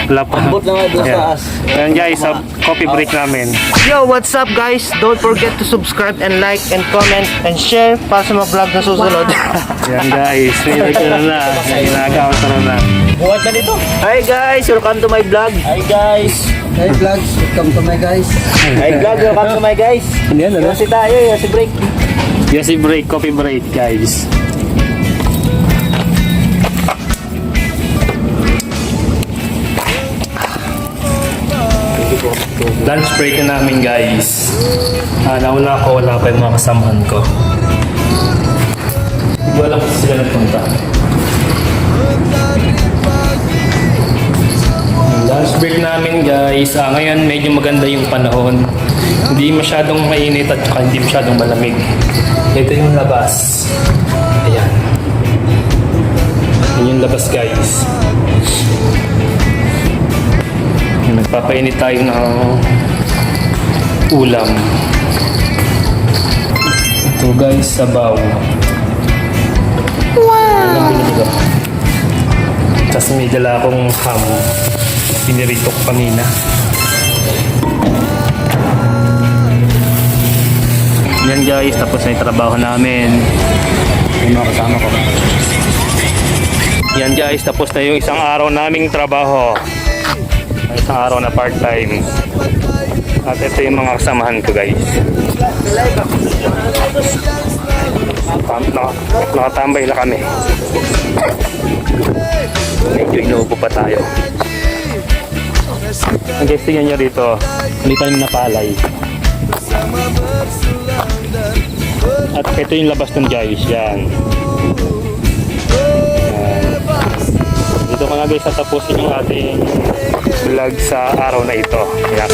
Wala pa. Ambot lang nga doon sa taas. Ayan guys, sa coffee break namin. Yo, what's up guys? Don't forget to subscribe and like and comment and share para sa mga vlog na susunod. Ayan guys, may na. Nag-outro na. Buhat na dito. Hi guys, welcome to my vlog. Hi guys. Hey vlogs, welcome to my guys. Hi vlog, welcome to my guys. Ayan, ano? Kasi tayo, si break. Yes, break, coffee break guys. Lunch break na namin guys. Nauna ako, wala pa yung mga kasamahan ko. Hindi ko alam kung sila nagpunta. Lunch break namin guys. Ngayon medyo maganda yung panahon. Hindi masyadong mainit at saka hindi masyadong malamig. Ito yung labas. Ayan. Yan yung labas guys. Nagpapainit tayo ng ulam. Ito guys, sabaw. Wow! Tapos may dala akong ham. Pinirito ko kanina. Yan guys, tapos na yung trabaho namin. Yung mga kasama ko. Yan guys, tapos na yung isang araw naming trabaho. Isang araw na part-time. At ito yung mga kasamahan ko guys. Nakatambay na kami. Medyo inuubo pa tayo. Guys, tingnan nyo rito. Hindi tayo napalay. At ito yung labas ng guys. Yan. Dito ko na guys tatapusin yung ating vlog sa araw na ito. Yan.